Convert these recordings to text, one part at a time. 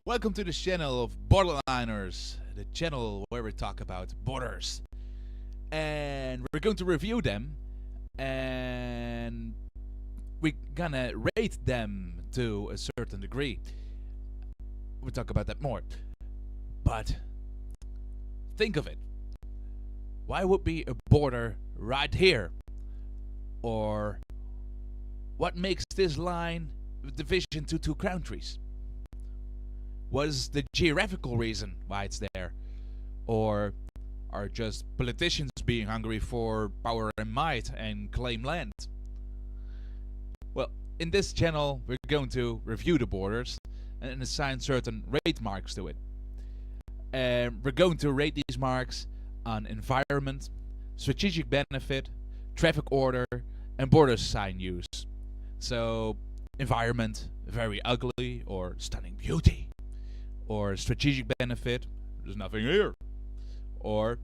Welcome to the channel of Borderliners, the channel where we talk about borders. And we're going to review them, and we're gonna rate them to a certain degree. We'll talk about that more. But think of it. Why would be a border right here? Or what makes this line a division to two countries? What is the geographical reason why it's there? Or are just politicians being hungry for power and might and claim land? Well, in this channel we're going to review the borders and assign certain rate marks to it. And we're going to rate these marks on environment, strategic benefit, traffic order, and border sign use. So, environment, very ugly or stunning beauty. Or strategic benefit, there's nothing here. Or,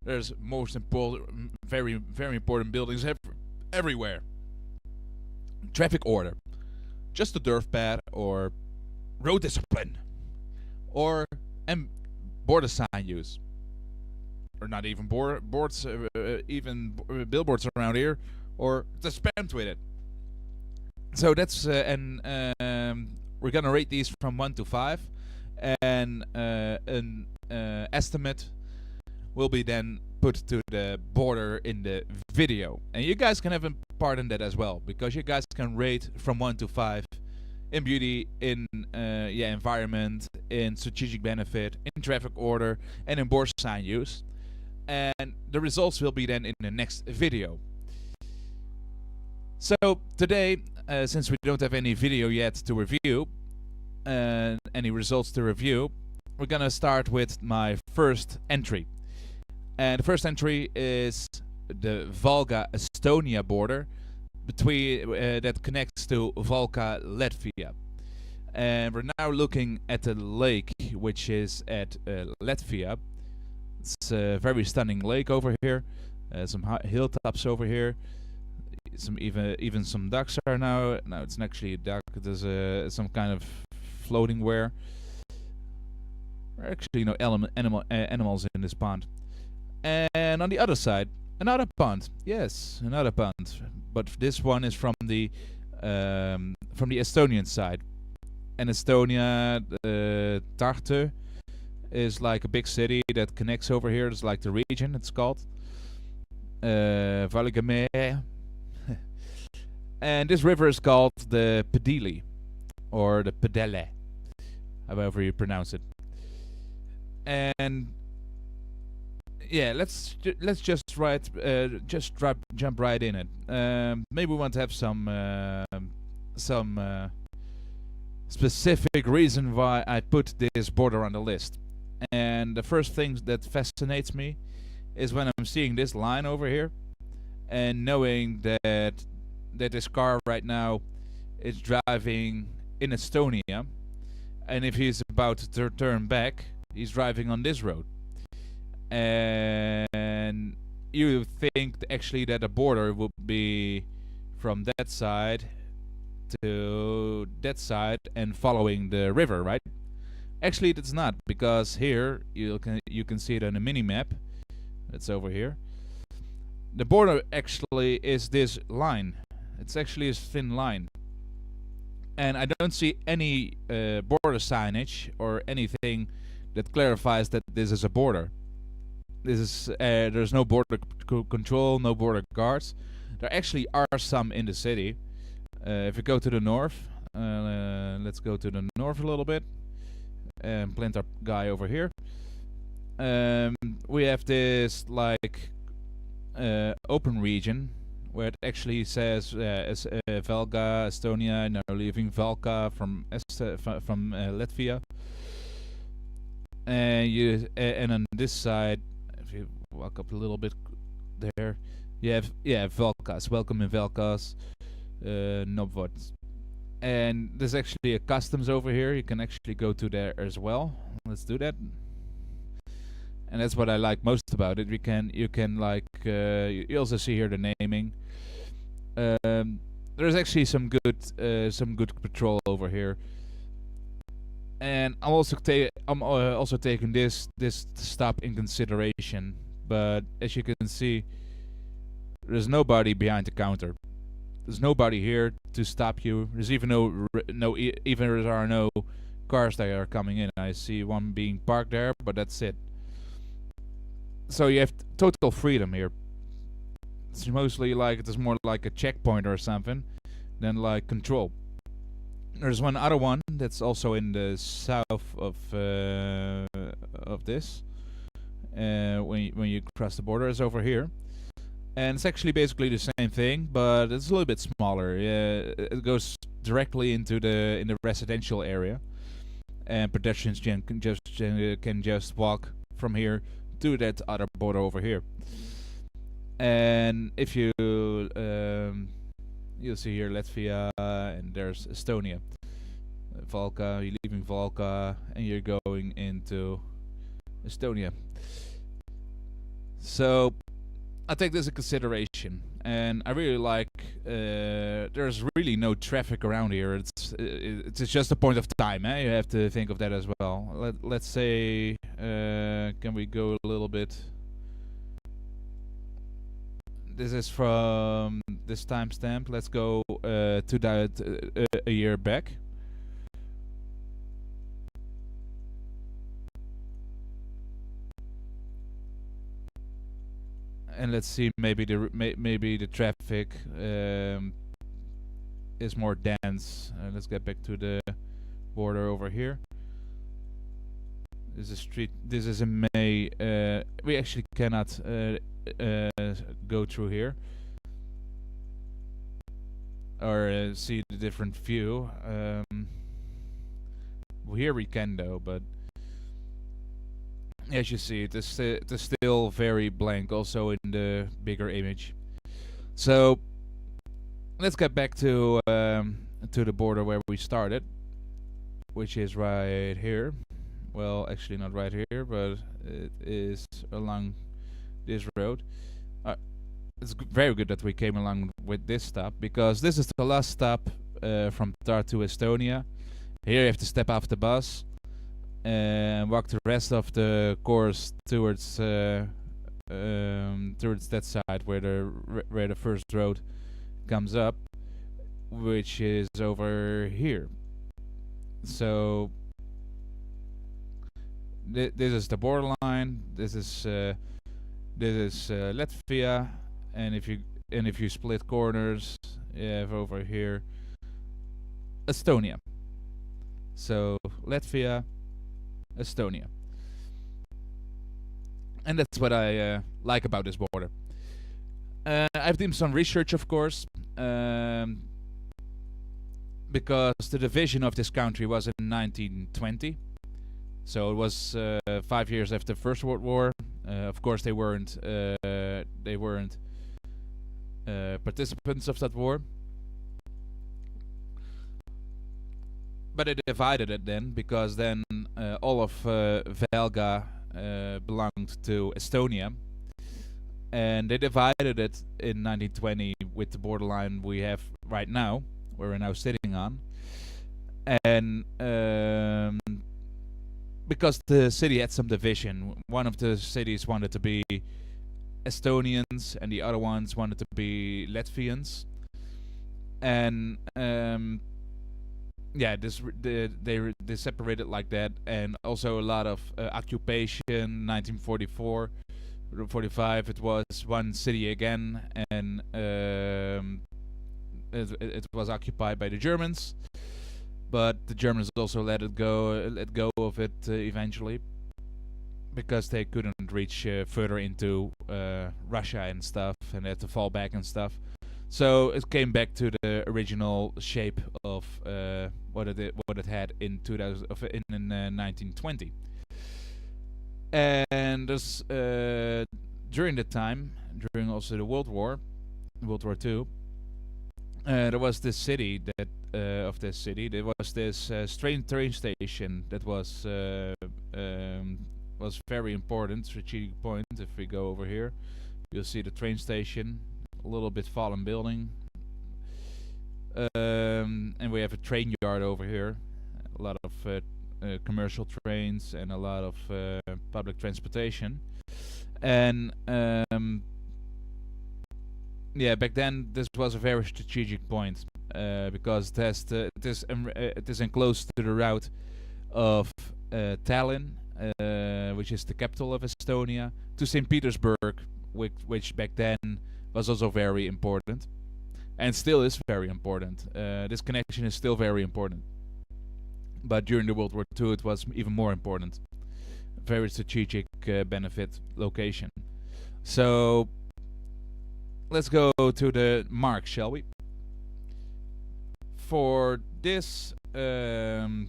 there's most important, very important buildings everywhere. Traffic order, just a dirt pad or road discipline. Or border sign use, or not even boards, even billboards around here, or just spammed with it. So that's we're gonna rate these from 1 to 5, and an estimate will be then put to the border in the video, and you guys can have a part in that as well, because you guys can rate from 1 to 5 in beauty, in environment, in strategic benefit, in traffic order, and in border sign use, and the results will be then in the next video. So today, since we don't have any video yet to review, any results to review, we're gonna start with my first entry. And the first entry is the Valga Estonia border between that connects to Valka, Latvia. And we're now looking at the lake, which is at Latvia. It's a very stunning lake over here. Some hilltops over here. Even some ducks are now. No, it's not actually a duck. There's some kind of floating ware. There are actually no animals in this pond. And on the other side, another pond. Yes, another pond. But this one is from the Estonian side. And Estonia, Tartu, is like a big city that connects over here. It's like the region. It's called Valga. And this river is called the Pedili, or the Pedele, however you pronounce it. And yeah, let's just jump right in it. Maybe we want to have some specific reason why I put this border on the list. And the first thing that fascinates me is when I'm seeing this line over here, and knowing that this car right now is driving in Estonia, and if he's about to turn back, he's driving on this road. And you think actually that a border would be from that side to that side and following the river, right? Actually, that's not, because here you can see it on a mini map. It's over here. The border actually is this line. It's actually a thin line, and I don't see any border signage or anything that clarifies that this is a border. This is there's no border control, no border guards. There actually are some in the city. If you go to the north, let's go to the north a little bit and plant our guy over here. We have this like open region where it actually says Valga, Estonia, now leaving Valka from Latvia. And on this side, if you walk up a little bit there, you have Valkas. Welcome in Valkas, Novod. And there's actually a customs over here. You can actually go to there as well. Let's do that. And that's what I like most about it. You can like you also see here the naming. There's actually some good patrol over here. And I'm also taking this stop in consideration. But as you can see, there's nobody behind the counter. There's nobody here to stop you. There's even even there are no cars that are coming in. I see one being parked there, but that's it. So you have total freedom here. It's mostly like it's more like a checkpoint or something than like control. There's one other one that's also in the south of this. When you cross the border, it's over here, and it's actually basically the same thing, but it's a little bit smaller. It goes directly into the residential area, and pedestrians can just walk from here to that other border over here. And if you you'll see here Latvia, and there's Estonia. Valka, you're leaving Valka and you're going into Estonia. So I take this into consideration, and I really like. There's really no traffic around here. It's just a point of time. You have to think of that as well. Let's say, can we go a little bit? This is from this timestamp. Let's go to that a year back. And let's see, maybe the traffic is more dense. Let's get back to the border over here. This is street. This is in May. We actually cannot go through here or see the different view. Here we can though, but as you see, it is still very blank, also in the bigger image. So let's get back to the border where we started, which is right here. Well, actually not right here, but it is along this road. It's very good that we came along with this stop, because this is the last stop from Tar to Estonia. Here you have to step off the bus and walk the rest of the course towards that side where the first road comes up, which is over here. So this is the borderline. This is Latvia, and if you split corners, you have over here Estonia. So Latvia, Estonia, and that's what I like about this border. I've done some research, of course, because the division of this country was in 1920, so it was 5 years after the First World War. Of course, they weren't participants of that war, but they divided it then, because then all of Valga belonged to Estonia, and they divided it in 1920 with the borderline we have right now, where we're now sitting on, and because the city had some division. One of the cities wanted to be Estonians, and the other ones wanted to be Latvians, and yeah, they separated like that, and also a lot of occupation. 1944, 45, it was one city again, and it was occupied by the Germans. But the Germans also let go of it eventually, because they couldn't reach further into Russia and stuff, and they had to fall back and stuff. So it came back to the original shape of what it had in 1920. And this, during the time, during also the World War II, there was this city that there was this train station that was very important, strategic point. If we go over here, you'll see the train station, a little bit fallen building, and we have a train yard over here, a lot of commercial trains and a lot of public transportation. And yeah, back then this was a very strategic point because it is enclosed to the route of Tallinn, which is the capital of Estonia, to St. Petersburg, which back then was also very important, and still is very important. This connection is still very important, but during the World War II it was even more important. Very strategic benefit location. So let's go to the marks, shall we? For this, and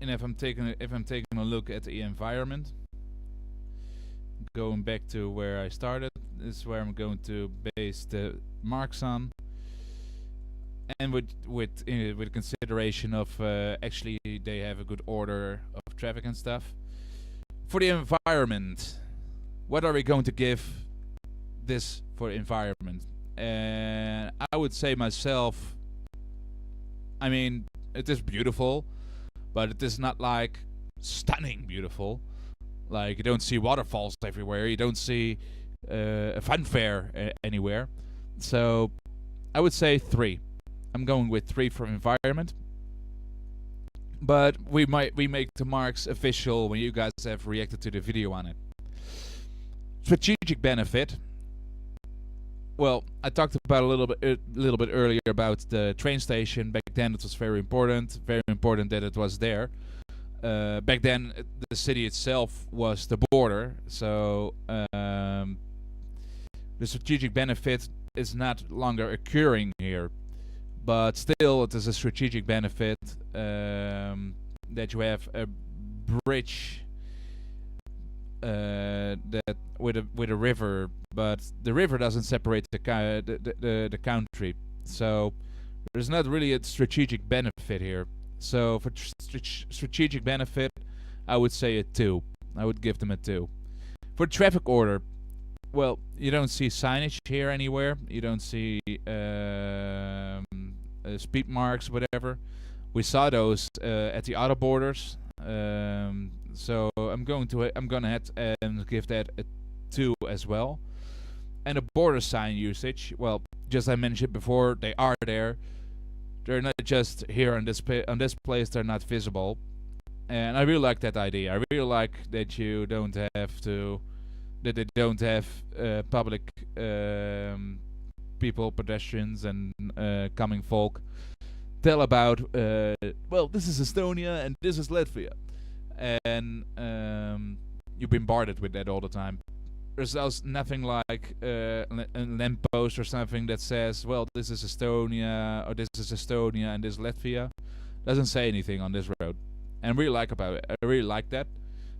if I'm taking a look at the environment, going back to where I started, this is where I'm going to base the marks on, and with consideration of actually they have a good order of traffic and stuff. For the environment, what are we going to give this for environment? And I would say myself, I mean, it is beautiful, but it is not like stunning beautiful. Like, you don't see waterfalls everywhere, you don't see a fun fair anywhere. So I would say 3. I'm going with 3 for environment. But we make the marks official when you guys have reacted to the video on it. Strategic benefit. Well, I talked about a little bit earlier about the train station. Back then it was very important that it was there. Back then the city itself was the border, so the strategic benefit is not longer occurring here, but still it is a strategic benefit that you have a bridge that with a river, but the river doesn't separate the country, so there's not really a strategic benefit here. So for strategic benefit, I would say a 2. I would give them a 2. For traffic order, well, you don't see signage here anywhere. You don't see speed marks, whatever. We saw those at the other borders. So I'm gonna give that a 2 as well. And the border sign usage, well, just I mentioned before, they are there. They're not just here on this place. They're not visible, and I really like that idea. I really like that you don't have to, that they don't have public people, pedestrians, and coming folk tell about. Well, this is Estonia and this is Latvia, and you've been bombarded with that all the time. There's also nothing like a lamppost or something that says, well, this is Estonia, or this is Estonia and this is Latvia. Doesn't say anything on this road. And I really like about it. I really like that.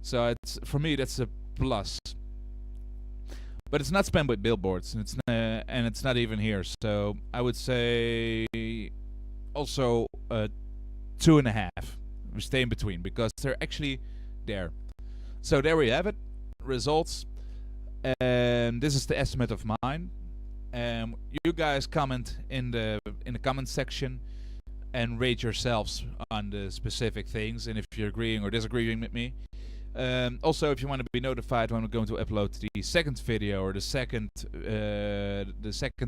So for me, that's a plus. But it's not spammed with billboards, and it's not even here. So I would say also 2.5. We stay in between because they're actually there. So there we have it. Results. And this is the estimate of mine. You guys comment in the comment section and rate yourselves on the specific things, and if you're agreeing or disagreeing with me. Also, if you want to be notified when we're going to upload the second video or the second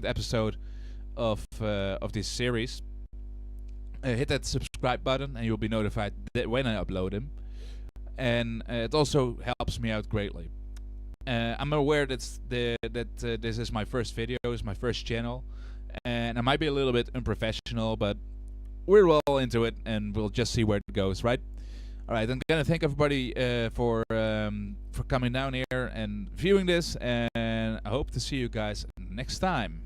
episode of this series, hit that subscribe button and you'll be notified when I upload them. And it also helps me out greatly. I'm aware that this is my first video, is my first channel, and I might be a little bit unprofessional, but we're well into it, and we'll just see where it goes, right? All right, I'm gonna thank everybody for coming down here and viewing this, and I hope to see you guys next time.